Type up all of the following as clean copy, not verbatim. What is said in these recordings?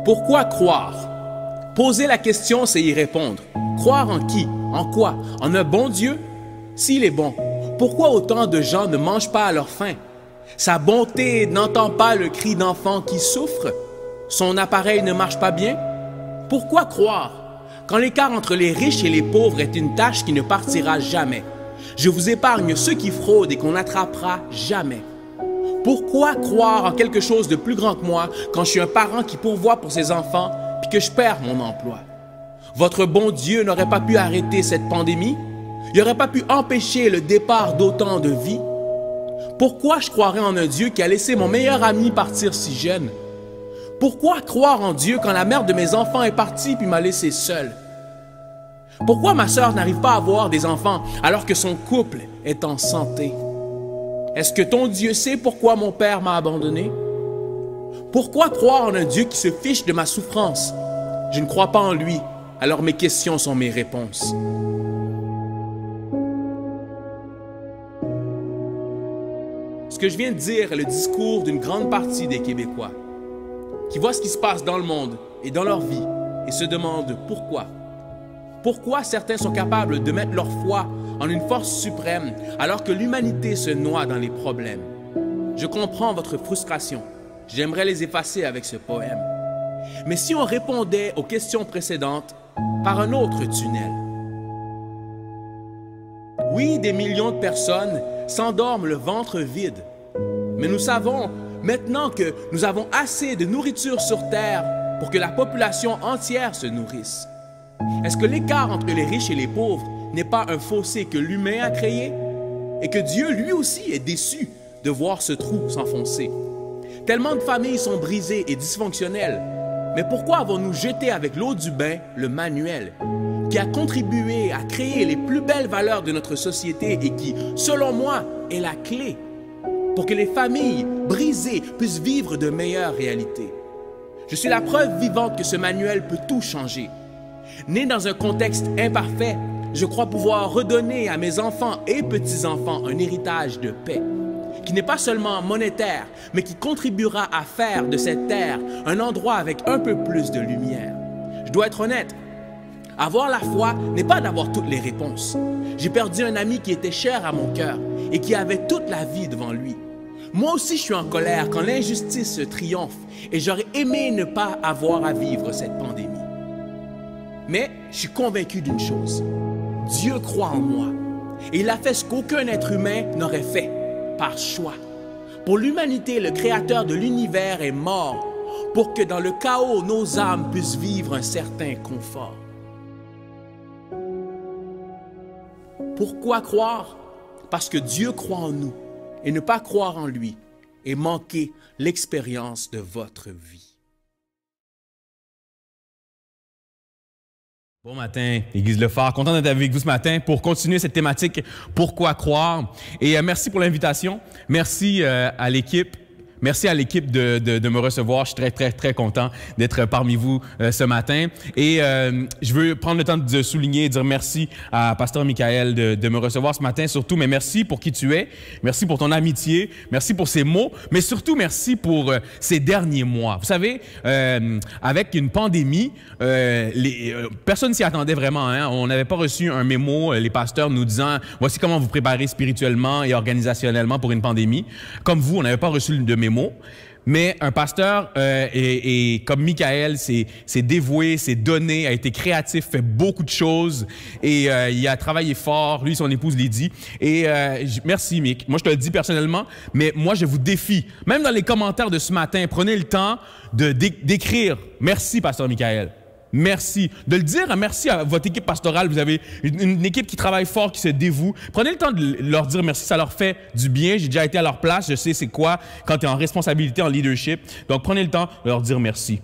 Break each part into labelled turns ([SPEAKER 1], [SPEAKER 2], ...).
[SPEAKER 1] Pourquoi croire? Poser la question, c'est y répondre. Croire en qui? En quoi? En un bon Dieu? S'il est bon, pourquoi autant de gens ne mangent pas à leur faim? Sa bonté n'entend pas le cri d'enfant qui souffre? Son appareil ne marche pas bien? Pourquoi croire? Quand l'écart entre les riches et les pauvres est une tâche qui ne partira jamais. Je vous épargne ceux qui fraudent et qu'on n'attrapera jamais. Pourquoi croire en quelque chose de plus grand que moi quand je suis un parent qui pourvoit pour ses enfants puis que je perds mon emploi? Votre bon Dieu n'aurait pas pu arrêter cette pandémie? Il n'aurait pas pu empêcher le départ d'autant de vies? Pourquoi je croirais en un Dieu qui a laissé mon meilleur ami partir si jeune? Pourquoi croire en Dieu quand la mère de mes enfants est partie puis m'a laissé seul? Pourquoi ma sœur n'arrive pas à avoir des enfants alors que son couple est en santé? Est-ce que ton Dieu sait pourquoi mon père m'a abandonné? Pourquoi croire en un Dieu qui se fiche de ma souffrance? Je ne crois pas en lui, alors mes questions sont mes réponses. Ce que je viens de dire est le discours d'une grande partie des Québécois qui voient ce qui se passe dans le monde et dans leur vie et se demandent pourquoi. Pourquoi certains sont capables de mettre leur foi en une force suprême alors que l'humanité se noie dans les problèmes. Je comprends votre frustration. J'aimerais les effacer avec ce poème. Mais si on répondait aux questions précédentes par un autre tunnel? Oui, des millions de personnes s'endorment le ventre vide. Mais nous savons maintenant que nous avons assez de nourriture sur Terre pour que la population entière se nourrisse. Est-ce que l'écart entre les riches et les pauvres n'est pas un fossé que l'humain a créé? Et que Dieu, lui aussi, est déçu de voir ce trou s'enfoncer? Tellement de familles sont brisées et dysfonctionnelles. Mais pourquoi avons-nous jeté avec l'eau du bain le manuel qui a contribué à créer les plus belles valeurs de notre société et qui, selon moi, est la clé pour que les familles brisées puissent vivre de meilleures réalités? Je suis la preuve vivante que ce manuel peut tout changer. Né dans un contexte imparfait, je crois pouvoir redonner à mes enfants et petits-enfants un héritage de paix, qui n'est pas seulement monétaire, mais qui contribuera à faire de cette terre un endroit avec un peu plus de lumière. Je dois être honnête, avoir la foi n'est pas d'avoir toutes les réponses. J'ai perdu un ami qui était cher à mon cœur et qui avait toute la vie devant lui. Moi aussi, je suis en colère quand l'injustice triomphe et j'aurais aimé ne pas avoir à vivre cette pandémie. Mais je suis convaincu d'une chose. Dieu croit en moi et il a fait ce qu'aucun être humain n'aurait fait, par choix. Pour l'humanité, le Créateur de l'univers est mort pour que dans le chaos, nos âmes puissent vivre un certain confort. Pourquoi croire? Parce que Dieu croit en nous et ne pas croire en lui et manquer l'expérience de votre vie.
[SPEAKER 2] Bon matin, Église Le Phare. Content d'être avec vous ce matin pour continuer cette thématique « Pourquoi croire ?» Et merci pour l'invitation. Merci à l'équipe. Merci à l'équipe de me recevoir. Je suis très content d'être parmi vous ce matin. Et je veux prendre le temps de souligner et dire merci à Pasteur Michael de me recevoir ce matin surtout. Mais merci pour qui tu es. Merci pour ton amitié. Merci pour ces mots. Mais surtout, merci pour ces derniers mois. Vous savez, avec une pandémie, personne s'y attendait vraiment. Hein? On n'avait pas reçu un mémo, les pasteurs nous disant « Voici comment vous préparer spirituellement et organisationnellement pour une pandémie. » Comme vous, on n'avait pas reçu de mémo. Mais un pasteur comme Michael s'est dévoué, s'est donné, a été créatif, fait beaucoup de choses et il a travaillé fort, lui et son épouse Lydie. Et merci Mick. Moi, je te le dis personnellement, mais moi, je vous défie. Même dans les commentaires de ce matin, prenez le temps d'écrire « Merci, pasteur Michael ». Merci. De le dire, merci à votre équipe pastorale. Vous avez une équipe qui travaille fort, qui se dévoue. Prenez le temps de leur dire merci, ça leur fait du bien. J'ai déjà été à leur place, je sais c'est quoi quand tu es en responsabilité, en leadership. Donc, prenez le temps de leur dire merci.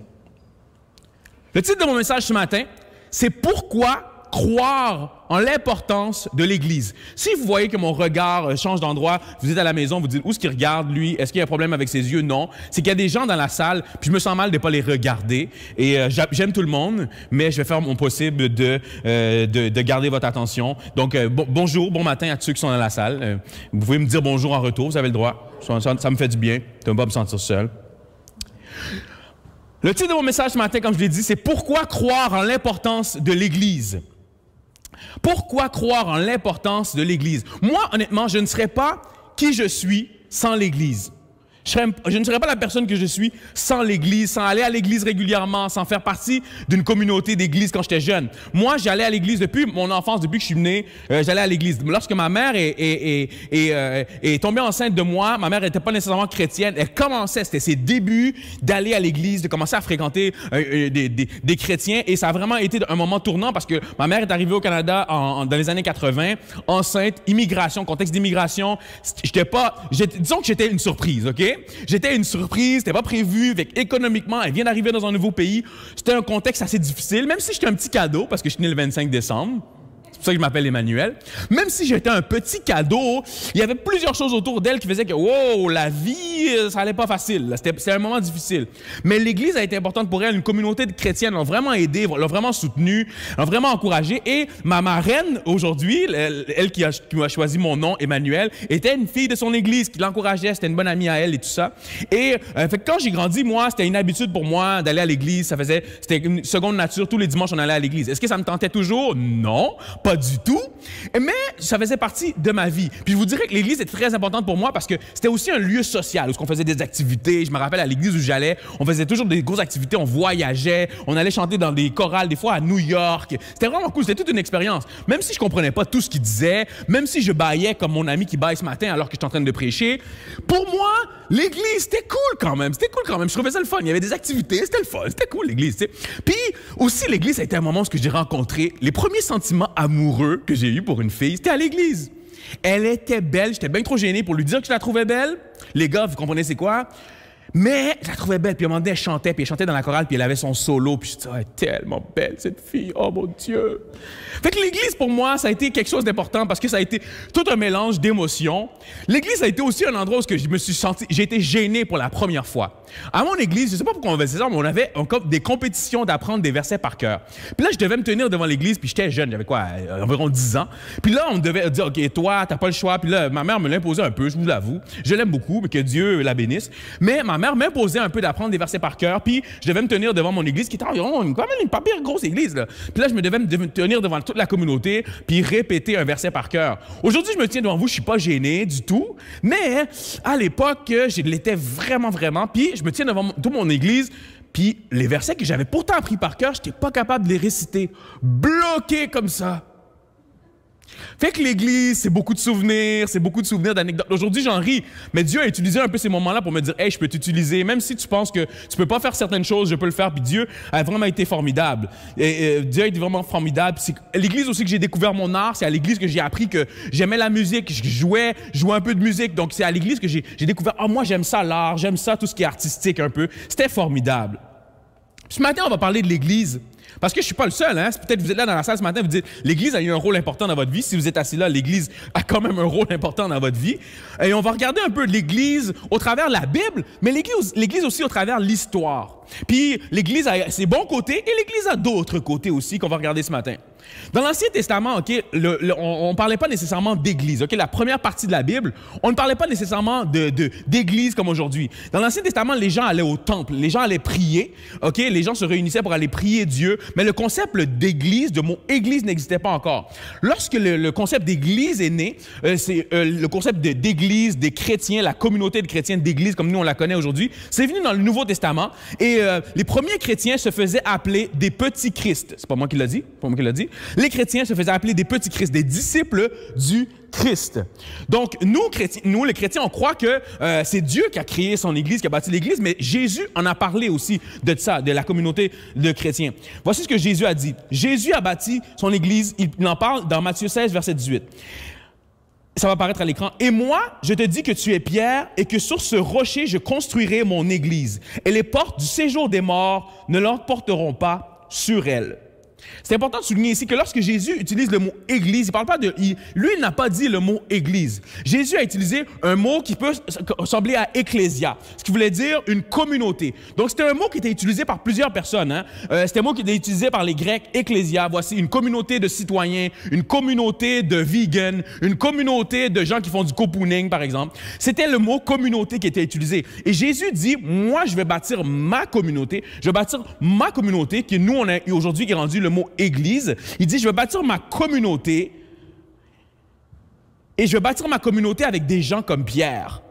[SPEAKER 2] Le titre de mon message ce matin, c'est « Pourquoi croire en l'importance de l'Église ». Si vous voyez que mon regard change d'endroit, vous êtes à la maison, vous dites « Où est-ce qu'il regarde, lui? Est-ce qu'il y a un problème avec ses yeux? » Non. C'est qu'il y a des gens dans la salle, puis je me sens mal de ne pas les regarder. Et j'aime tout le monde, mais je vais faire mon possible de garder votre attention. Donc, bonjour, bon matin à tous ceux qui sont dans la salle. Vous pouvez me dire bonjour en retour, vous avez le droit. Ça me fait du bien de ne pas me sentir seul. Le titre de mon message ce matin, comme je l'ai dit, c'est « Pourquoi croire en l'importance de l'Église ?» Pourquoi croire en l'importance de l'Église? Moi, honnêtement, je ne serais pas qui je suis sans l'Église. Je ne serais pas la personne que je suis sans l'Église, sans aller à l'Église régulièrement, sans faire partie d'une communauté d'Église quand j'étais jeune. Moi, j'allais à l'Église depuis mon enfance, depuis que je suis né, j'allais à l'Église. Lorsque ma mère est tombée enceinte de moi, ma mère n'était pas nécessairement chrétienne. Elle commençait, c'était ses débuts d'aller à l'Église, de commencer à fréquenter des chrétiens. Et ça a vraiment été un moment tournant parce que ma mère est arrivée au Canada dans les années 80, enceinte, immigration, contexte d'immigration. Disons que j'étais une surprise, OK? J'étais une surprise, c'était pas prévu, économiquement, elle vient d'arriver dans un nouveau pays. C'était un contexte assez difficile, même si j'étais un petit cadeau, parce que je suis né le 25 décembre. C'est pour ça que je m'appelle Emmanuel. Même si j'étais un petit cadeau, il y avait plusieurs choses autour d'elle qui faisaient que, wow, la vie, ça allait pas facile. C'était un moment difficile. Mais l'Église a été importante pour elle. Une communauté de chrétiennes l'ont vraiment aidée, l'ont vraiment soutenue, l'ont vraiment encouragée. Et ma marraine, aujourd'hui, elle qui a choisi mon nom, Emmanuel, était une fille de son Église qui l'encourageait. C'était une bonne amie à elle et tout ça. Et fait que quand j'ai grandi, moi, c'était une habitude pour moi d'aller à l'Église. C'était une seconde nature. Tous les dimanches, on allait à l'Église. Est-ce que ça me tentait toujours? Non. Pas du tout, mais ça faisait partie de ma vie. Puis je vous dirais que l'Église est très importante pour moi parce que c'était aussi un lieu social où on faisait des activités. Je me rappelle à l'Église où j'allais, on faisait toujours des grosses activités, on voyageait, on allait chanter dans des chorales, des fois à New York. C'était vraiment cool, c'était toute une expérience. Même si je comprenais pas tout ce qu'il disait, même si je bâillais comme mon ami qui bâille ce matin alors que je suis en train de prêcher, pour moi, l'Église, c'était cool quand même. C'était cool quand même. Je trouvais ça le fun. Il y avait des activités, c'était le fun. C'était cool, l'Église, tu sais. Puis aussi, l'Église a été un moment où j'ai rencontré les premiers sentiments amoureux que j'ai eus pour une fille. C'était à l'Église. Elle était belle. J'étais bien trop gêné pour lui dire que je la trouvais belle. Les gars, vous comprenez c'est quoi? Mais je la trouvais belle. Puis à un moment donné, elle chantait dans la chorale, puis elle avait son solo. Puis je disais, oh, elle est tellement belle, cette fille. Oh mon Dieu. Fait que l'Église, pour moi, ça a été quelque chose d'important parce que ça a été tout un mélange d'émotions. L'Église a été aussi un endroit où j'ai été gêné pour la première fois. À mon Église, je sais pas pourquoi on faisait ça, mais on avait des compétitions d'apprendre des versets par cœur. Puis là, je devais me tenir devant l'Église, puis j'étais jeune, j'avais quoi, environ 10 ans. Puis là, on devait dire, OK, toi, t'as pas le choix. Puis là, ma mère me l'imposait un peu, je vous l'avoue. Je l'aime beaucoup, mais que Dieu la bénisse. Mais ma mère m'imposait un peu d'apprendre des versets par cœur, puis je devais me tenir devant mon Église, qui était environ quand même une pas pire grosse Église, là. Puis là, je devais me tenir devant toute la communauté, puis répéter un verset par cœur. Aujourd'hui, je me tiens devant vous, je suis pas gêné du tout, mais à l'époque, je l'étais vraiment, vraiment, puis je me tiens devant toute mon Église, puis les versets que j'avais pourtant appris par cœur, je n'étais pas capable de les réciter, bloqué comme ça. Fait que l'Église, c'est beaucoup de souvenirs, d'anecdotes. Aujourd'hui, j'en ris, mais Dieu a utilisé un peu ces moments-là pour me dire « Hey, je peux t'utiliser, même si tu penses que tu peux pas faire certaines choses, je peux le faire. » Puis Dieu a vraiment été formidable. Dieu a été vraiment formidable. C'est l'Église aussi que j'ai découvert mon art. C'est à l'Église que j'ai appris que j'aimais la musique, je jouais un peu de musique. Donc, c'est à l'Église que j'ai découvert « Ah, moi, j'aime ça, l'art, j'aime ça, tout ce qui est artistique un peu. » C'était formidable. Ce matin, on va parler de l'Église. Parce que je ne suis pas le seul, hein? Peut-être que vous êtes là dans la salle ce matin, vous dites, l'Église a eu un rôle important dans votre vie. Si vous êtes assis là, l'Église a quand même un rôle important dans votre vie. Et on va regarder un peu l'Église au travers de la Bible, mais l'Église aussi au travers de l'histoire. Puis l'Église a ses bons côtés et l'Église a d'autres côtés aussi qu'on va regarder ce matin. Dans l'Ancien Testament, OK, on ne parlait pas nécessairement d'église. OK, la première partie de la Bible, on ne parlait pas nécessairement d'église comme aujourd'hui. Dans l'Ancien Testament, les gens allaient au temple, les gens allaient prier. OK, les gens se réunissaient pour aller prier Dieu. Mais le concept d'église, de mot église n'existait pas encore. Lorsque le concept d'église est né, c'est le concept d'église, des chrétiens, la communauté de chrétiens d'église comme nous on la connaît aujourd'hui, c'est venu dans le Nouveau Testament. Et les premiers chrétiens se faisaient appeler des petits Christ. C'est pas moi qui l'a dit, c'est pas moi qui l'a dit. Les chrétiens se faisaient appeler des petits Christ, des disciples du Christ. Donc, nous, les chrétiens, on croit que c'est Dieu qui a créé son Église, qui a bâti l'Église, mais Jésus en a parlé aussi de ça, de la communauté de chrétiens. Voici ce que Jésus a dit. Jésus a bâti son Église, il en parle dans Matthieu 16, verset 18. Ça va apparaître à l'écran. « Et moi, je te dis que tu es Pierre et que sur ce rocher, je construirai mon Église. Et les portes du séjour des morts ne l'emporteront pas sur elle. » C'est important de souligner ici que lorsque Jésus utilise le mot « église », il parle pas de... Lui, il n'a pas dit le mot « église ». Jésus a utilisé un mot qui peut ressembler à « ecclésia », ce qui voulait dire une communauté. Donc, c'était un mot qui était utilisé par plusieurs personnes. Hein. C'était un mot qui était utilisé par les Grecs, « ecclésia ». Voici une communauté de citoyens, une communauté de vegans, une communauté de gens qui font du copooning, par exemple. C'était le mot « communauté » qui était utilisé. Et Jésus dit, moi, je vais bâtir ma communauté. Je vais bâtir ma communauté, qui nous, on a aujourd'hui, qui est rendu le mot « église ». Il dit, je vais bâtir ma communauté et je vais bâtir ma communauté avec des gens comme Pierre.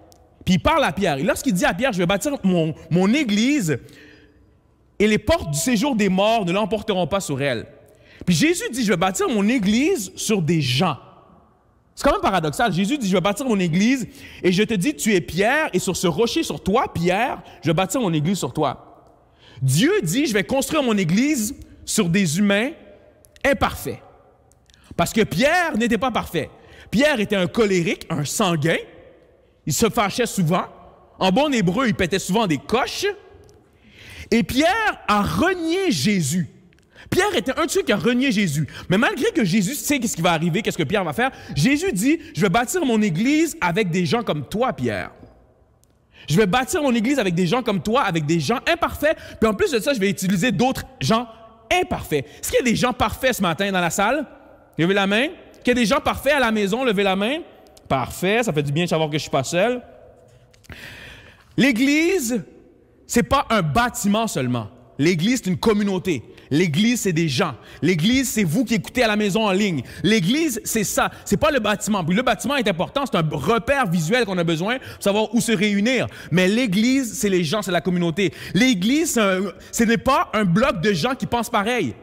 [SPEAKER 2] Puis il parle à Pierre. Et lorsqu'il dit à Pierre, je vais bâtir mon église et les portes du séjour des morts ne l'emporteront pas sur elle. Puis Jésus dit, je vais bâtir mon église sur des gens. C'est quand même paradoxal. Jésus dit, je vais bâtir mon église et je te dis, tu es Pierre et sur ce rocher, sur toi, Pierre, je vais bâtir mon église sur toi. Dieu dit, je vais construire mon église sur des humains imparfaits. Parce que Pierre n'était pas parfait. Pierre était un colérique, un sanguin. Il se fâchait souvent. En bon hébreu, il pétait souvent des coches. Et Pierre a renié Jésus. Pierre était un de ceux qui a renié Jésus. Mais malgré que Jésus sait ce qui va arriver, qu'est-ce que Pierre va faire, Jésus dit, je vais bâtir mon église avec des gens comme toi, Pierre. Je vais bâtir mon église avec des gens comme toi, avec des gens imparfaits. Puis en plus de ça, je vais utiliser d'autres gens imparfaits. Est-ce qu'il y a des gens parfaits ce matin dans la salle? Levez la main. Est-ce qu'il y a des gens parfaits à la maison? Levez la main. Parfait, ça fait du bien de savoir que je ne suis pas seul. L'Église, ce n'est pas un bâtiment seulement. L'Église, c'est une communauté. L'Église, c'est des gens. L'Église, c'est vous qui écoutez à la maison en ligne. L'Église, c'est ça. C'est pas le bâtiment. Puis le bâtiment est important. C'est un repère visuel qu'on a besoin pour savoir où se réunir. Mais l'Église, c'est les gens, c'est la communauté. L'Église, ce n'est pas un bloc de gens qui pensent pareil.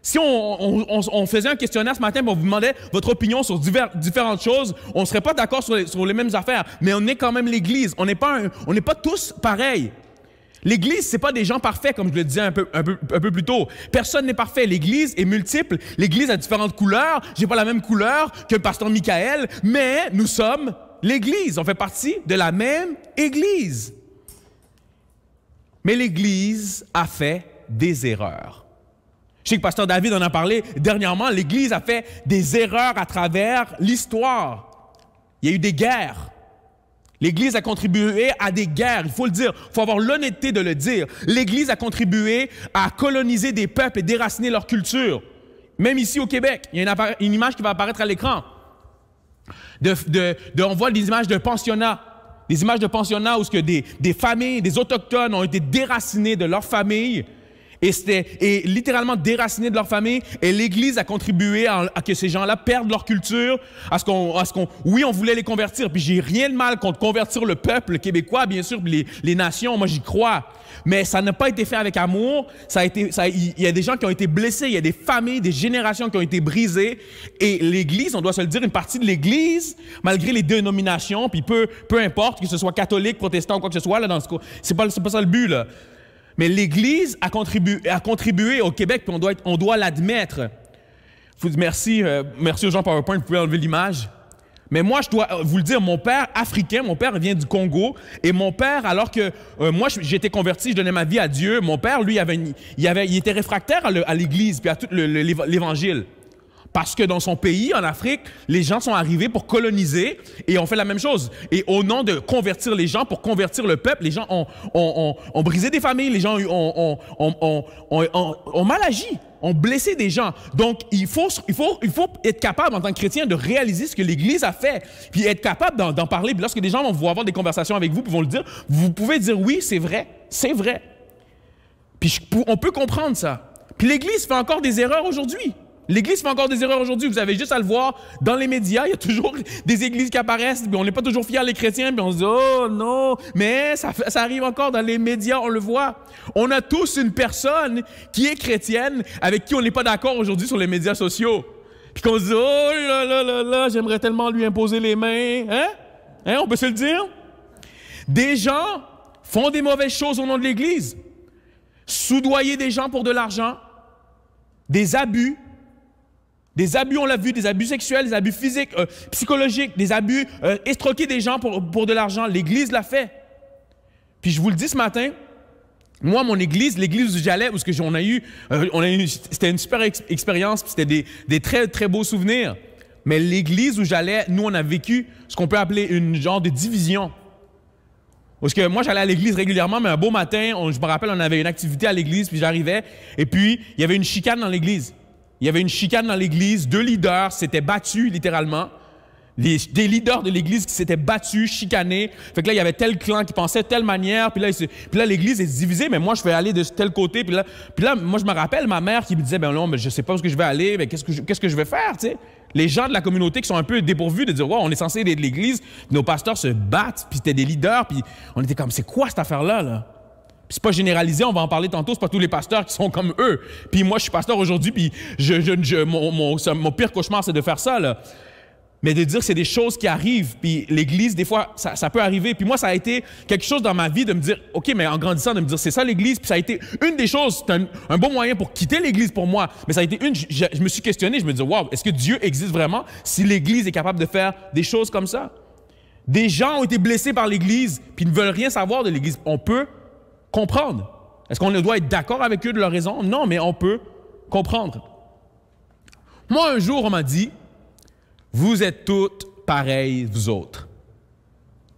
[SPEAKER 2] Si on faisait un questionnaire ce matin et on vous demandait votre opinion sur différentes choses, on ne serait pas d'accord sur les mêmes affaires. Mais on est quand même l'Église. On n'est pas tous pareils. L'Église, ce n'est pas des gens parfaits, comme je le disais un peu plus tôt. Personne n'est parfait. L'Église est multiple. L'Église a différentes couleurs. Je n'ai pas la même couleur que le pasteur Michael, mais nous sommes l'Église. On fait partie de la même Église. Mais l'Église a fait des erreurs. Je sais que pasteur David en a parlé dernièrement. L'Église a fait des erreurs à travers l'histoire. Il y a eu des guerres. L'Église a contribué à des guerres, il faut le dire, il faut avoir l'honnêteté de le dire. L'Église a contribué à coloniser des peuples et déraciner leur culture. Même ici au Québec, il y a une image qui va apparaître à l'écran. On voit des images de pensionnats. Des images de pensionnats où des familles, des autochtones ont été déracinés de leur famille. Et littéralement déracinés de leur famille. Et l'Église a contribué à que ces gens-là perdent leur culture, oui, on voulait les convertir. Puis j'ai rien de mal contre convertir le peuple québécois, bien sûr, les nations, moi j'y crois. Mais ça n'a pas été fait avec amour. Il y a des gens qui ont été blessés, il y a des familles, des générations qui ont été brisées. Et l'Église, on doit se le dire, une partie de l'Église, malgré les dénominations, puis peu importe que ce soit catholique, protestant ou quoi que ce soit, là, c'est pas ça le but, là. Mais l'Église a contribué au Québec, puis on doit l'admettre. Merci aux gens PowerPoint, vous pouvez enlever l'image. Mais moi, je dois vous le dire, mon père africain, mon père vient du Congo, et mon père, alors que moi, j'étais converti, je donnais ma vie à Dieu, mon père, lui, il était réfractaire à l'Église, puis à tout l'Évangile. Parce que dans son pays, en Afrique, les gens sont arrivés pour coloniser et ont fait la même chose. Et au nom de convertir les gens, pour convertir le peuple, les gens ont brisé des familles, les gens ont mal agi, ont blessé des gens. Donc, il faut être capable, en tant que chrétien, de réaliser ce que l'Église a fait, puis être capable d'en parler. Puis lorsque des gens vont avoir des conversations avec vous, puis vont le dire, vous pouvez dire oui, c'est vrai, c'est vrai. Puis on peut comprendre ça. Puis l'Église fait encore des erreurs aujourd'hui. L'Église fait encore des erreurs aujourd'hui. Vous avez juste à le voir dans les médias. Il y a toujours des églises qui apparaissent. Puis on n'est pas toujours fiers, les chrétiens. Puis on se dit, oh non. Mais ça arrive encore dans les médias, on le voit. On a tous une personne qui est chrétienne avec qui on n'est pas d'accord aujourd'hui sur les médias sociaux. Puis qu'on se dit, oh là là là là, j'aimerais tellement lui imposer les mains. Hein? On peut se le dire? Des gens font des mauvaises choses au nom de l'Église. Soudoyer des gens pour de l'argent. Des abus. Des abus, on l'a vu, des abus sexuels, des abus physiques, psychologiques, des abus, escroquer des gens pour de l'argent. L'Église l'a fait. Puis je vous le dis ce matin, Moi, mon église, l'église où j'allais, où c'était une super expérience, puis c'était des très, très beaux souvenirs. Mais l'église où j'allais, nous, on a vécu ce qu'on peut appeler une genre de division. Parce que moi, j'allais à l'église régulièrement, mais un beau matin, je me rappelle, on avait une activité à l'église, puis j'arrivais, et puis il y avait une chicane dans l'église. Il y avait une chicane dans l'église, 2 leaders s'étaient battus, littéralement. Des leaders de l'église qui s'étaient battus, chicanés. Fait que là, il y avait tel clan qui pensait de telle manière, puis là, l'église est divisée, mais moi, je vais aller de tel côté. Puis là, moi, je me rappelle ma mère qui me disait, ben non, mais je sais pas où je vais aller, mais qu'est-ce que je vais faire, tu sais? Les gens de la communauté qui sont un peu dépourvus de dire, wow, on est censé aider l'église, nos pasteurs se battent, puis c'était des leaders, puis on était comme, c'est quoi cette affaire-là, là? Puis c'est pas généralisé, on va en parler tantôt, c'est pas tous les pasteurs qui sont comme eux. Puis moi, je suis pasteur aujourd'hui, puis mon pire cauchemar, c'est de faire ça, là. Mais de dire que c'est des choses qui arrivent, puis l'Église, des fois, ça peut arriver. Puis moi, ça a été quelque chose dans ma vie de me dire, OK, mais en grandissant, de me dire, c'est ça l'Église. Puis ça a été une des choses, c'est un bon moyen pour quitter l'Église pour moi. Mais ça a été je me suis questionné, je me dis, wow, est-ce que Dieu existe vraiment si l'Église est capable de faire des choses comme ça? Des gens ont été blessés par l'Église, puis ne veulent rien savoir de l'Église. On peut comprendre. Est-ce qu'on doit être d'accord avec eux de leur raison? Non, mais on peut comprendre. Moi, un jour, on m'a dit, vous êtes toutes pareilles, vous autres.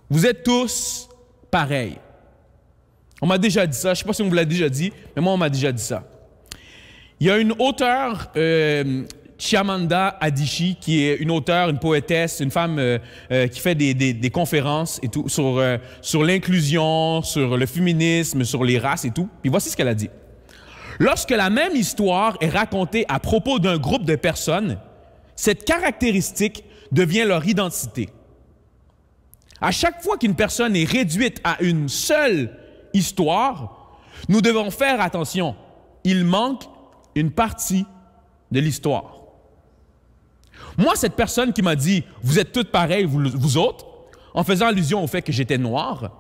[SPEAKER 2] Vous êtes tous pareils. On m'a déjà dit ça. Je ne sais pas si on vous l'a déjà dit, mais moi, on m'a déjà dit ça. Il y a une auteure, Chimamanda Adichie, qui est une auteure, une poétesse, une femme qui fait des conférences et tout sur l'inclusion, sur le féminisme, sur les races et tout. Puis voici ce qu'elle a dit. Lorsque la même histoire est racontée à propos d'un groupe de personnes, cette caractéristique devient leur identité. À chaque fois qu'une personne est réduite à une seule histoire, nous devons faire attention. Il manque une partie de l'histoire. Moi, cette personne qui m'a dit « Vous êtes toutes pareilles, vous autres », en faisant allusion au fait que j'étais noir,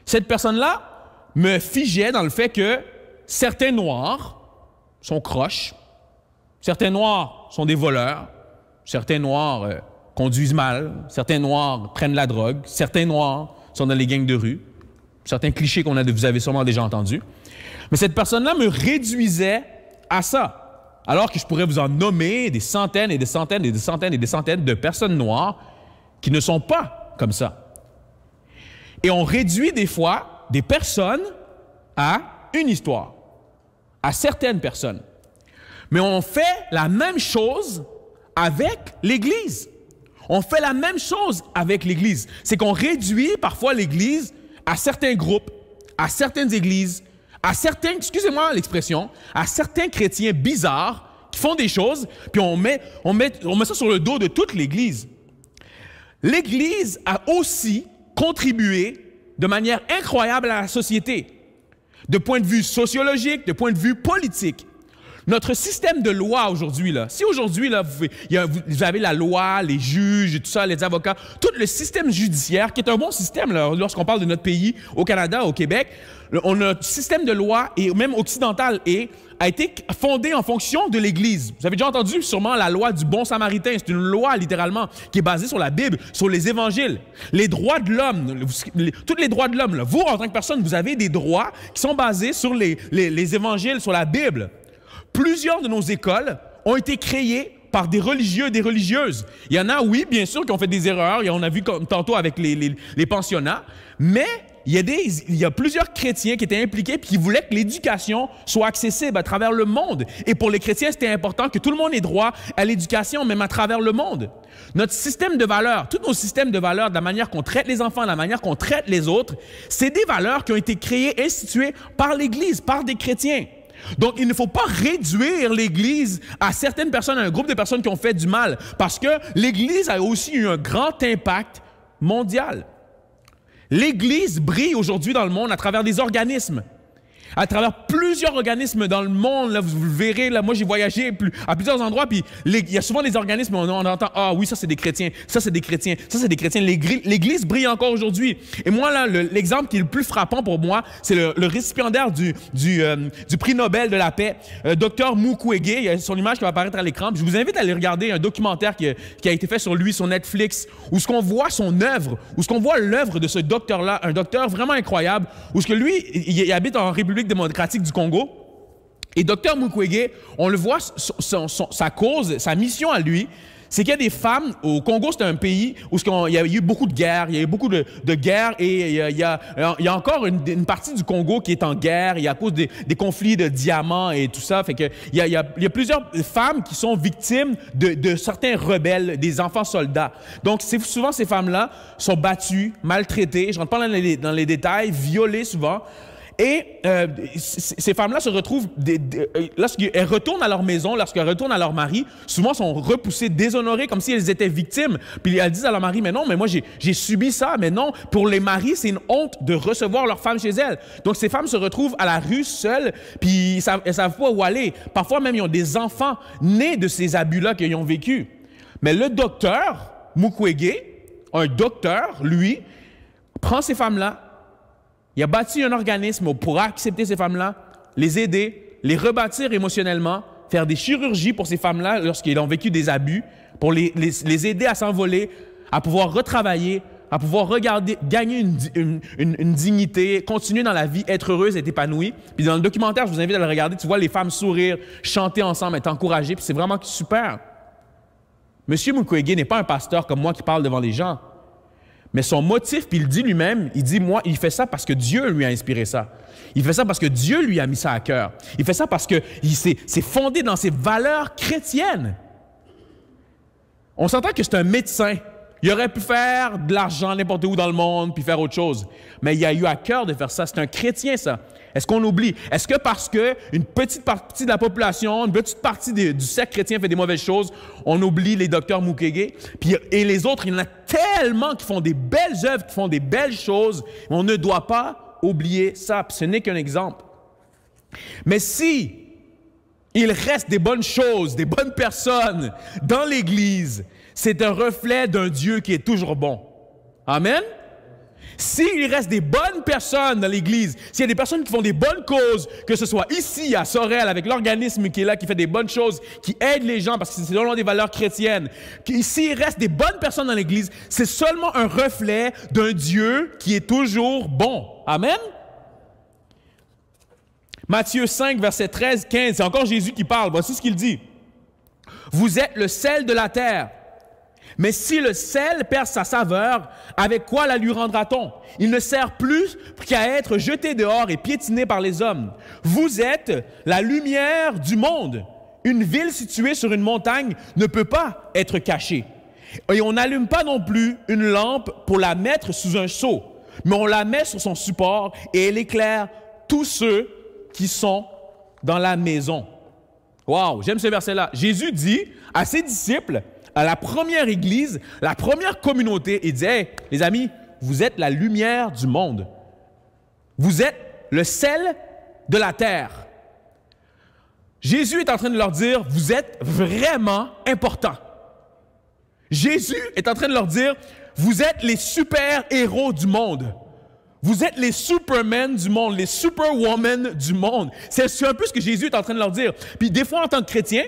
[SPEAKER 2] cette personne-là me figeait dans le fait que certains noirs sont croches, certains noirs sont des voleurs, certains noirs conduisent mal, certains noirs prennent la drogue, certains noirs sont dans les gangs de rue, certains clichés vous avez sûrement déjà entendus. Mais cette personne-là me réduisait à ça, alors que je pourrais vous en nommer des centaines et des centaines et des centaines et des centaines de personnes noires qui ne sont pas comme ça. Et on réduit des fois des personnes à une histoire, à certaines personnes. Mais on fait la même chose avec l'Église. On fait la même chose avec l'Église. C'est qu'on réduit parfois l'Église à certains groupes, à certaines églises, à certains, excusez-moi l'expression, à certains chrétiens bizarres qui font des choses, puis on met ça sur le dos de toute l'Église. L'Église a aussi contribué de manière incroyable à la société, de point de vue sociologique, de point de vue politique. Notre système de loi aujourd'hui, là, si aujourd'hui, là, vous avez la loi, les juges, tout ça, les avocats, tout le système judiciaire, qui est un bon système là, lorsqu'on parle de notre pays, au Canada, au Québec, notre système de loi, et même occidental, a été fondé en fonction de l'Église. Vous avez déjà entendu sûrement la loi du bon samaritain. C'est une loi, littéralement, qui est basée sur la Bible, sur les évangiles. Les droits de l'homme, tous les droits de l'homme, vous, en tant que personne, vous avez des droits qui sont basés sur les évangiles, sur la Bible. Plusieurs de nos écoles ont été créées par des religieux et des religieuses. Il y en a, oui, bien sûr, qui ont fait des erreurs. On a vu comme tantôt avec les pensionnats. Mais il y a plusieurs chrétiens qui étaient impliqués et qui voulaient que l'éducation soit accessible à travers le monde. Et pour les chrétiens, c'était important que tout le monde ait droit à l'éducation, même à travers le monde. Notre système de valeurs, tous nos systèmes de valeurs, de la manière qu'on traite les enfants, de la manière qu'on traite les autres, c'est des valeurs qui ont été créées, instituées par l'Église, par des chrétiens. Donc, il ne faut pas réduire l'Église à certaines personnes, à un groupe de personnes qui ont fait du mal, parce que l'Église a aussi eu un grand impact mondial. L'Église brille aujourd'hui dans le monde à travers des organismes, à travers plusieurs organismes dans le monde. Là, vous le verrez, là, moi j'ai voyagé à plusieurs endroits, puis il y a souvent des organismes, on entend, ah oui, ça c'est des chrétiens, ça c'est des chrétiens, ça c'est des chrétiens. L'Église brille encore aujourd'hui. Et moi, là, l'exemple qui est le plus frappant pour moi, c'est le récipiendaire du prix Nobel de la paix, Dr Mukwege. Il y a son image qui va apparaître à l'écran. Je vous invite à aller regarder un documentaire qui a été fait sur lui, sur Netflix, où ce qu'on voit son œuvre, où ce qu'on voit l'œuvre de ce docteur-là, un docteur vraiment incroyable, où ce que lui, il habite en République démocratique du Congo. Et Dr Mukwege, on le voit, sa cause, sa mission à lui, c'est qu'il y a des femmes, au Congo, c'est un pays où il y a eu beaucoup de guerres, il y a eu beaucoup de guerres et il y a encore une partie du Congo qui est en guerre, et à cause des conflits de diamants et tout ça, fait que il y a plusieurs femmes qui sont victimes de certains rebelles, des enfants soldats. Donc, souvent, ces femmes-là sont battues, maltraitées, je ne rentre pas dans les détails, violées souvent. Et ces femmes-là se retrouvent, lorsqu'elles retournent à leur maison, lorsqu'elles retournent à leur mari, souvent sont repoussées, déshonorées, comme si elles étaient victimes. Puis elles disent à leur mari, mais non, mais moi j'ai subi ça, mais non, pour les maris, c'est une honte de recevoir leur femme chez elles. Donc ces femmes se retrouvent à la rue seules, puis elles ne savent pas où aller. Parfois même, ils ont des enfants nés de ces abus-là qu'ils ont vécu. Mais le docteur Mukwege, un docteur, lui, prend ces femmes-là. Il a bâti un organisme pour accepter ces femmes-là, les aider, les rebâtir émotionnellement, faire des chirurgies pour ces femmes-là lorsqu'ils ont vécu des abus, pour les aider à s'envoler, à pouvoir retravailler, à pouvoir gagner une dignité, continuer dans la vie, être heureuse, être épanouie. Puis dans le documentaire, je vous invite à le regarder, tu vois les femmes sourire, chanter ensemble, être encouragées, puis c'est vraiment super. Monsieur Mukwege n'est pas un pasteur comme moi qui parle devant les gens. Mais son motif, puis il dit lui-même, il dit, moi, il fait ça parce que Dieu lui a inspiré ça. Il fait ça parce que Dieu lui a mis ça à cœur. Il fait ça parce que c'est fondé dans ses valeurs chrétiennes. On s'entend que c'est un médecin. Il aurait pu faire de l'argent n'importe où dans le monde, puis faire autre chose. Mais il a eu à cœur de faire ça. C'est un chrétien, ça. Est-ce qu'on oublie? Est-ce que parce qu'une petite partie de la population, une petite partie du cercle chrétien fait des mauvaises choses, on oublie les docteurs Mukwege? Et les autres, il y en a tellement qui font des belles œuvres, qui font des belles choses. On ne doit pas oublier ça. Puis ce n'est qu'un exemple. Mais si il reste des bonnes choses, des bonnes personnes dans l'Église, c'est un reflet d'un Dieu qui est toujours bon. Amen? S'il reste des bonnes personnes dans l'Église, s'il y a des personnes qui font des bonnes causes, que ce soit ici à Sorel avec l'organisme qui est là, qui fait des bonnes choses, qui aide les gens parce que c'est selon des valeurs chrétiennes, s'il reste des bonnes personnes dans l'Église, c'est seulement un reflet d'un Dieu qui est toujours bon. Amen? Matthieu 5, verset 13, 15, c'est encore Jésus qui parle. Voici ce qu'il dit. « Vous êtes le sel de la terre. Mais si le sel perd sa saveur, avec quoi la lui rendra-t-on? Il ne sert plus qu'à être jeté dehors et piétiné par les hommes. Vous êtes la lumière du monde. Une ville située sur une montagne ne peut pas être cachée. Et on n'allume pas non plus une lampe pour la mettre sous un seau, mais on la met sur son support et elle éclaire tous ceux qui sont dans la maison. » Wow, j'aime ce verset-là. Jésus dit à ses disciples, à la première église, la première communauté, il disait, hey, les amis, vous êtes la lumière du monde. Vous êtes le sel de la terre. Jésus est en train de leur dire, vous êtes vraiment importants. Jésus est en train de leur dire, vous êtes les super-héros du monde. Vous êtes les Supermen du monde, les Superwomen du monde. C'est un peu ce que Jésus est en train de leur dire. Puis des fois, en tant que chrétien,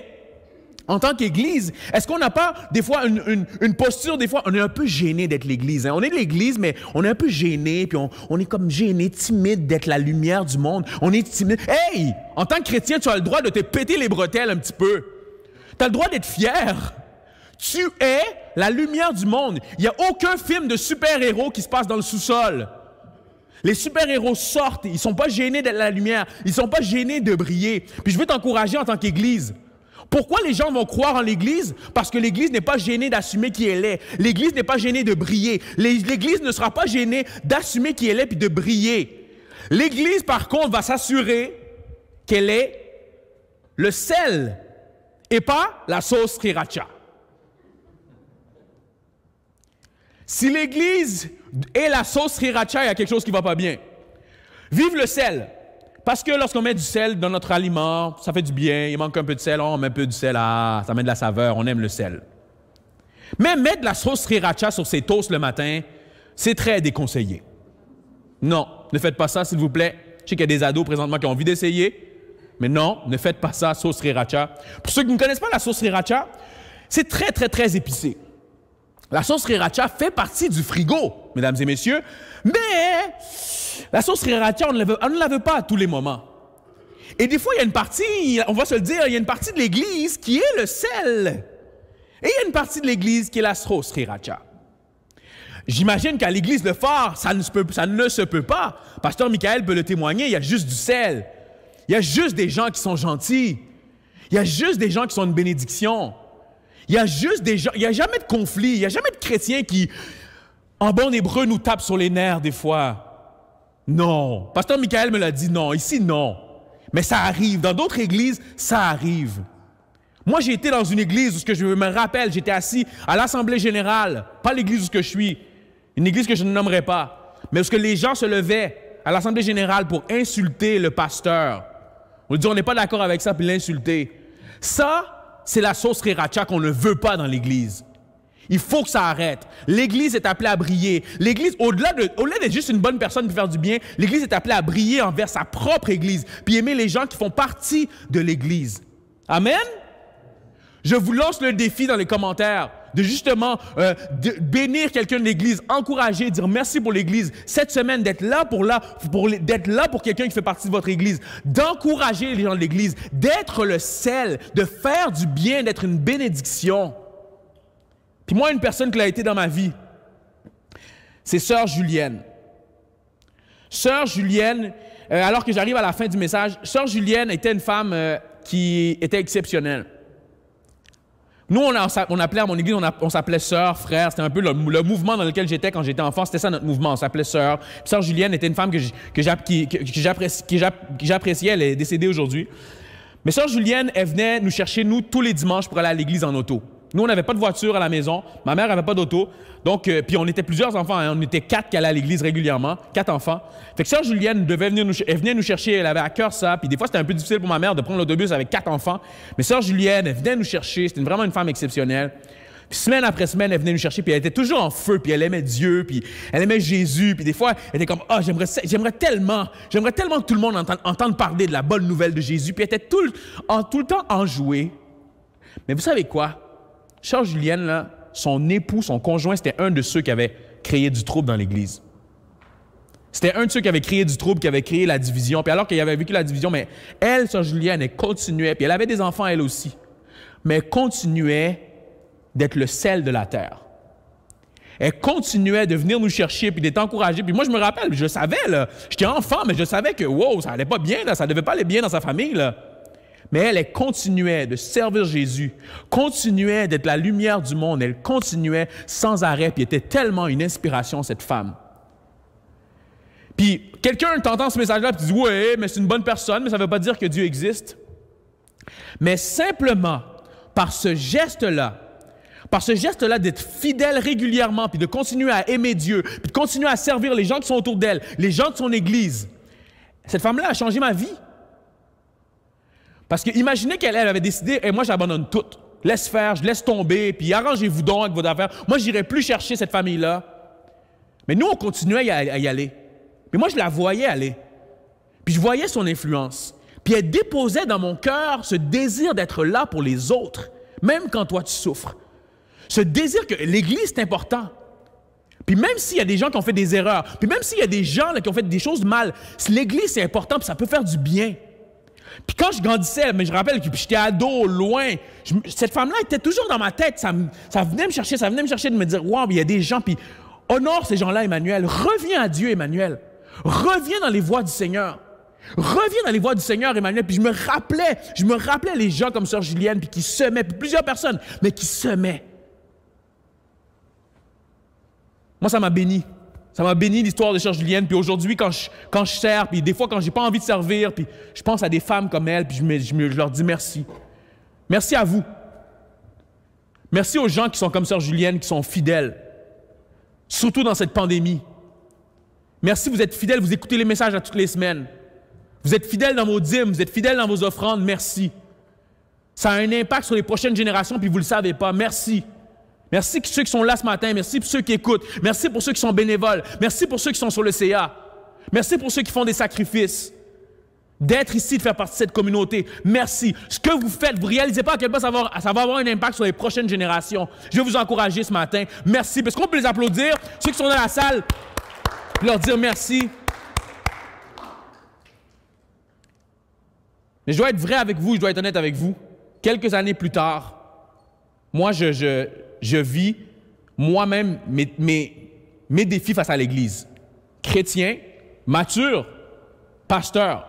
[SPEAKER 2] en tant qu'Église, est-ce qu'on n'a pas des fois une posture, des fois on est un peu gêné d'être l'Église. Hein? On est l'Église, mais on est un peu gêné, puis on est comme gêné, timide d'être la lumière du monde. On est timide. Hey! En tant que chrétien, tu as le droit de te péter les bretelles un petit peu. Tu as le droit d'être fier. Tu es la lumière du monde. Il n'y a aucun film de super-héros qui se passe dans le sous-sol. Les super-héros sortent, ils ne sont pas gênés d'être la lumière, ils ne sont pas gênés de briller. Puis je veux t'encourager en tant qu'Église. Pourquoi les gens vont croire en l'Église? Parce que l'Église n'est pas gênée d'assumer qui elle est. L'Église n'est pas gênée de briller. L'Église ne sera pas gênée d'assumer qui elle est puis de briller. L'Église, par contre, va s'assurer qu'elle est le sel et pas la sauce sriracha. Si l'Église est la sauce sriracha, il y a quelque chose qui ne va pas bien. Vive le sel. Parce que lorsqu'on met du sel dans notre aliment, ça fait du bien, il manque un peu de sel, on met un peu du sel, ça met de la saveur, on aime le sel. Mais mettre de la sauce sriracha sur ses toasts le matin, c'est très déconseillé. Non, ne faites pas ça, s'il vous plaît. Je sais qu'il y a des ados présentement qui ont envie d'essayer, mais non, ne faites pas ça, sauce sriracha. Pour ceux qui ne connaissent pas la sauce sriracha, c'est très, très, très épicé. La sauce sriracha fait partie du frigo, mesdames et messieurs, mais la sauce sriracha, on ne la veut pas à tous les moments. Et des fois, il y a une partie, on va se le dire, il y a une partie de l'Église qui est le sel. Et il y a une partie de l'Église qui est la sauce sriracha. J'imagine qu'à l'Église Le Phare, ça ne se peut pas. Pasteur Michael peut le témoigner, il y a juste du sel. Il y a juste des gens qui sont gentils. Il y a juste des gens qui sont une bénédiction. Il y a juste des gens, il n'y a jamais de conflit, il n'y a jamais de chrétiens qui, en bon hébreu, nous tapent sur les nerfs des fois. Non. Pasteur Michael me l'a dit, non. Ici, non. Mais ça arrive. Dans d'autres églises, ça arrive. Moi, j'ai été dans une église où, ce que je me rappelle, j'étais assis à l'Assemblée générale, pas l'église où je suis, une église que je ne nommerai pas, mais où ce que les gens se levaient à l'Assemblée générale pour insulter le pasteur. On dit, on n'est pas d'accord avec ça, puis l'insulter. Ça, c'est la sauce sriracha qu'on ne veut pas dans l'Église. Il faut que ça arrête. L'Église est appelée à briller. L'Église, au-delà d'être juste une bonne personne pour faire du bien, l'Église est appelée à briller envers sa propre Église, puis aimer les gens qui font partie de l'Église. Amen? Je vous lance le défi dans les commentaires de justement bénir quelqu'un de l'Église, encourager, dire merci pour l'Église, cette semaine d'être là pour quelqu'un qui fait partie de votre Église, d'encourager les gens de l'Église, d'être le sel, de faire du bien, d'être une bénédiction. Puis moi, une personne qui a été dans ma vie, c'est Sœur Julienne. Sœur Julienne, alors que j'arrive à la fin du message, Sœur Julienne était une femme qui était exceptionnelle. Nous, on appelait à mon église, on s'appelait sœur, frère. C'était un peu le mouvement dans lequel j'étais quand j'étais enfant. C'était ça notre mouvement, on s'appelait sœur. Puis Sœur Julienne était une femme que j'appréciais. Elle est décédée aujourd'hui. Mais Sœur Julienne, elle venait nous chercher, nous, tous les dimanches pour aller à l'église en auto. Nous, on n'avait pas de voiture à la maison. Ma mère n'avait pas d'auto. Donc, puis on était plusieurs enfants. Hein. On était 4 qui allaient à l'église régulièrement. 4 enfants. Fait que Sœur Julienne elle venait nous chercher. Elle avait à cœur ça. Puis des fois, c'était un peu difficile pour ma mère de prendre l'autobus avec 4 enfants. Mais Sœur Julienne, elle venait nous chercher. C'était vraiment une femme exceptionnelle. Puis semaine après semaine, elle venait nous chercher. Puis elle était toujours en feu. Puis elle aimait Dieu. Puis elle aimait Jésus. Puis des fois, elle était comme, ah, j'aimerais tellement que tout le monde entende parler de la bonne nouvelle de Jésus. Puis elle était tout le temps enjouée. Mais vous savez quoi? Sœur Julienne, là, son époux, son conjoint, c'était un de ceux qui avaient créé du trouble dans l'Église. C'était un de ceux qui avait créé du trouble, qui avait créé la division. Puis alors qu'il avait vécu la division, mais elle, Sœur Julienne, elle continuait. Puis elle avait des enfants, elle aussi. Mais elle continuait d'être le sel de la terre. Elle continuait de venir nous chercher, puis d'être encouragée. Puis moi, je me rappelle, je savais, là, j'étais enfant, mais je savais que, wow, ça allait pas bien, là, ça devait pas aller bien dans sa famille, là. Mais elle continuait de servir Jésus, continuait d'être la lumière du monde, elle continuait sans arrêt, puis était tellement une inspiration, cette femme. Puis quelqu'un t'entend ce message-là, puis dit « Ouais, mais c'est une bonne personne, mais ça ne veut pas dire que Dieu existe. » Mais simplement, par ce geste-là d'être fidèle régulièrement, puis de continuer à aimer Dieu, puis de continuer à servir les gens qui sont autour d'elle, les gens de son Église, cette femme-là a changé ma vie. Parce que imaginez qu'elle avait décidé, et moi j'abandonne tout. Laisse faire, je laisse tomber, puis arrangez-vous donc avec vos affaires. Moi, je n'irai plus chercher cette famille-là. Mais nous, on continuait à y aller. Mais moi, je la voyais aller. Puis je voyais son influence. Puis elle déposait dans mon cœur ce désir d'être là pour les autres, même quand toi tu souffres. Ce désir que l'Église, c'est important. Puis même s'il y a des gens qui ont fait des erreurs, puis même s'il y a des gens là, qui ont fait des choses mal, l'Église, c'est important, puis ça peut faire du bien. Puis quand je grandissais, mais je rappelle que j'étais ado, loin, cette femme-là était toujours dans ma tête. Ça venait me chercher, de me dire, wow, il y a des gens, puis honore ces gens-là, Emmanuel. Reviens à Dieu, Emmanuel. Reviens dans les voies du Seigneur. Reviens dans les voies du Seigneur, Emmanuel. Puis je me rappelais les gens comme Sœur Julienne, puis qui semaient, puis plusieurs personnes, mais qui semaient. Moi, ça m'a béni. Ça m'a béni l'histoire de Sœur Julienne. Puis aujourd'hui, quand je sers, puis des fois, quand j'ai pas envie de servir, puis je pense à des femmes comme elle, puis je leur dis merci. Merci à vous. Merci aux gens qui sont comme Sœur Julienne, qui sont fidèles. Surtout dans cette pandémie. Merci, vous êtes fidèles, vous écoutez les messages à toutes les semaines. Vous êtes fidèles dans vos dîmes, vous êtes fidèles dans vos offrandes, merci. Ça a un impact sur les prochaines générations, puis vous ne le savez pas, merci. Merci pour ceux qui sont là ce matin, merci pour ceux qui écoutent, merci pour ceux qui sont bénévoles, merci pour ceux qui sont sur le CA, merci pour ceux qui font des sacrifices. D'être ici, de faire partie de cette communauté, merci. Ce que vous faites, vous ne réalisez pas à quel point ça va avoir un impact sur les prochaines générations. Je vais vous encourager ce matin, merci. Parce qu'on peut les applaudir, ceux qui sont dans la salle, leur dire merci. Mais je dois être vrai avec vous, je dois être honnête avec vous. Quelques années plus tard, moi, je vis moi-même mes défis face à l'Église. Chrétien, mature, pasteur,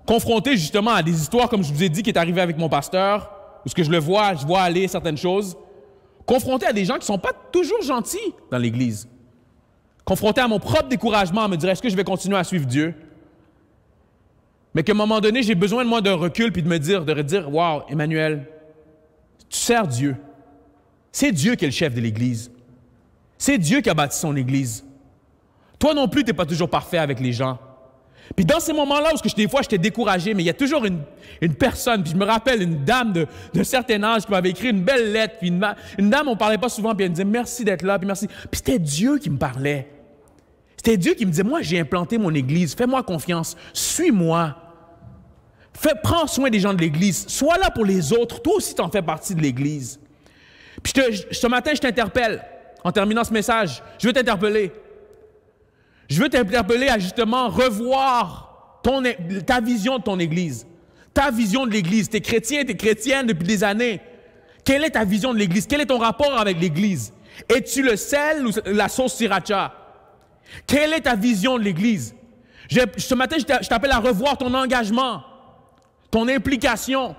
[SPEAKER 2] confronté justement à des histoires, comme je vous ai dit, qui est arrivé avec mon pasteur, où ce que je vois aller certaines choses, confronté à des gens qui ne sont pas toujours gentils dans l'Église, confronté à mon propre découragement, à me dire, est-ce que je vais continuer à suivre Dieu? Mais qu'à un moment donné, j'ai besoin de moi d'un recul puis de me dire, wow, Emmanuel, tu sers Dieu. C'est Dieu qui est le chef de l'Église. C'est Dieu qui a bâti son Église. Toi non plus, tu n'es pas toujours parfait avec les gens. Puis dans ces moments-là où des fois j'étais découragé, mais il y a toujours une personne, puis je me rappelle une dame d'un certain âge qui m'avait écrit une belle lettre, puis une dame, on ne parlait pas souvent, puis elle me disait merci d'être là, puis merci. Puis c'était Dieu qui me parlait. C'était Dieu qui me disait, moi j'ai implanté mon Église, fais-moi confiance, suis-moi. Prends soin des gens de l'Église, sois là pour les autres, toi aussi tu en fais partie de l'Église. Puis ce matin, je t'interpelle, en terminant ce message, je veux t'interpeller. Je veux t'interpeller à justement revoir ta vision de ton Église, ta vision de l'Église. Tu es chrétien, tu es chrétienne depuis des années. Quelle est ta vision de l'Église? Quel est ton rapport avec l'Église? Es-tu le sel ou la sauce sriracha? Quelle est ta vision de l'Église? Ce matin, je t'appelle à revoir ton engagement, ton implication.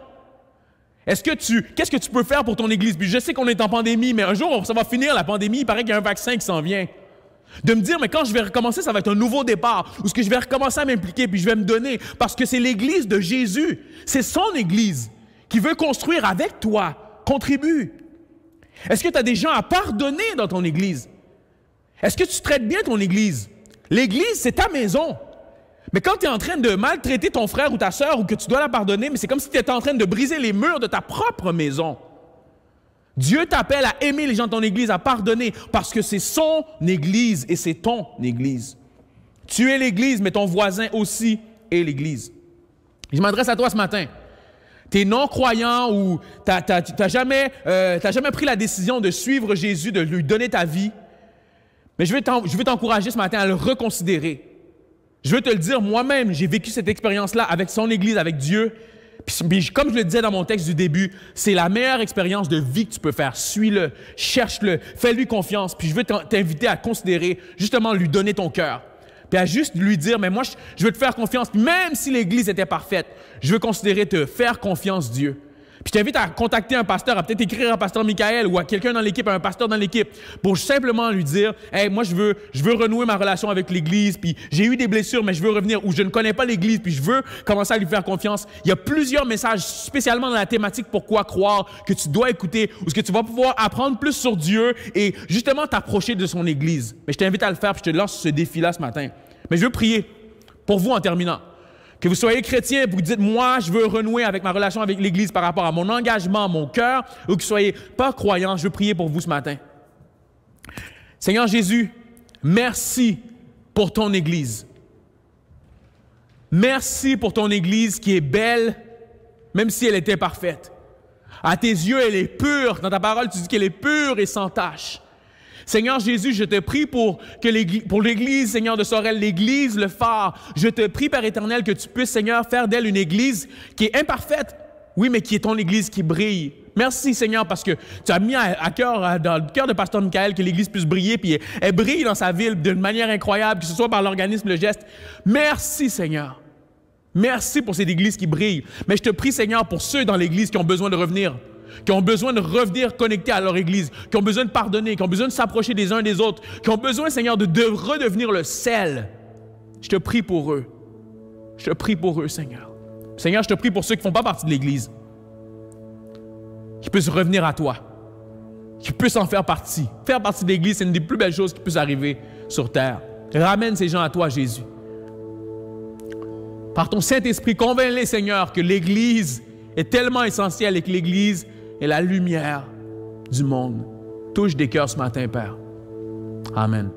[SPEAKER 2] Qu'est-ce que tu peux faire pour ton Église? Puis je sais qu'on est en pandémie, mais un jour, ça va finir la pandémie. Il paraît qu'il y a un vaccin qui s'en vient. De me dire, mais quand je vais recommencer, ça va être un nouveau départ, où ce que je vais recommencer à m'impliquer, puis je vais me donner, parce que c'est l'Église de Jésus, c'est son Église qui veut construire avec toi. Contribue. Est-ce que tu as des gens à pardonner dans ton Église? Est-ce que tu traites bien ton Église? L'Église, c'est ta maison. Mais quand tu es en train de maltraiter ton frère ou ta sœur, ou que tu dois la pardonner, mais c'est comme si tu étais en train de briser les murs de ta propre maison. Dieu t'appelle à aimer les gens de ton Église, à pardonner, parce que c'est son Église et c'est ton Église. Tu es l'Église, mais ton voisin aussi est l'Église. Je m'adresse à toi ce matin. Tu es non-croyant ou tu n'as jamais pris la décision de suivre Jésus, de lui donner ta vie. Mais je veux t'encourager ce matin à le reconsidérer. Je veux te le dire, moi-même, j'ai vécu cette expérience-là avec son Église, avec Dieu. Puis, comme je le disais dans mon texte du début, c'est la meilleure expérience de vie que tu peux faire. Suis-le, cherche-le, fais-lui confiance. Puis je veux t'inviter à considérer, justement, lui donner ton cœur. Puis à juste lui dire, mais moi, je veux te faire confiance. Puis même si l'Église était parfaite, je veux considérer te faire confiance, Dieu. Puis je t'invite à contacter un pasteur, à peut-être écrire à pasteur Michael ou à quelqu'un dans l'équipe, à un pasteur dans l'équipe, pour simplement lui dire, « Hey, moi, je veux renouer ma relation avec l'Église, puis j'ai eu des blessures, mais je veux revenir, ou je ne connais pas l'Église, puis je veux commencer à lui faire confiance. » Il y a plusieurs messages, spécialement dans la thématique « Pourquoi croire » que tu dois écouter, où ce que tu vas pouvoir apprendre plus sur Dieu et justement t'approcher de son Église. Mais je t'invite à le faire, puis je te lance ce défi-là ce matin. Mais je veux prier pour vous en terminant. Que vous soyez chrétien et vous dites, moi, je veux renouer avec ma relation avec l'Église par rapport à mon engagement, mon cœur, ou que vous soyez pas croyant, je veux prier pour vous ce matin. Seigneur Jésus, merci pour ton Église. Merci pour ton Église qui est belle, même si elle était parfaite. À tes yeux, elle est pure. Dans ta parole, tu dis qu'elle est pure et sans tache. Seigneur Jésus, je te prie pour l'Église, Seigneur de Sorel, l'Église, le phare. Je te prie, Père éternel, que tu puisses, Seigneur, faire d'elle une Église qui est imparfaite, oui, mais qui est ton Église qui brille. Merci, Seigneur, parce que tu as mis à cœur, dans le cœur de Pasteur Michael, que l'Église puisse briller, puis elle brille dans sa ville d'une manière incroyable, que ce soit par l'organisme, le geste. Merci, Seigneur. Merci pour cette Église qui brille. Mais je te prie, Seigneur, pour ceux dans l'Église qui ont besoin de revenir, connectés à leur Église, qui ont besoin de pardonner, qui ont besoin de s'approcher des uns des autres, qui ont besoin, Seigneur, de redevenir le sel. Je te prie pour eux. Je te prie pour eux, Seigneur. Seigneur, je te prie pour ceux qui ne font pas partie de l'Église, qui puissent revenir à toi, qui puissent en faire partie. Faire partie de l'Église, c'est une des plus belles choses qui puissent arriver sur terre. Ramène ces gens à toi, Jésus. Par ton Saint-Esprit, convainc-les, Seigneur, que l'Église est tellement essentielle et que l'Église est la lumière du monde. Touche des cœurs ce matin, Père. Amen.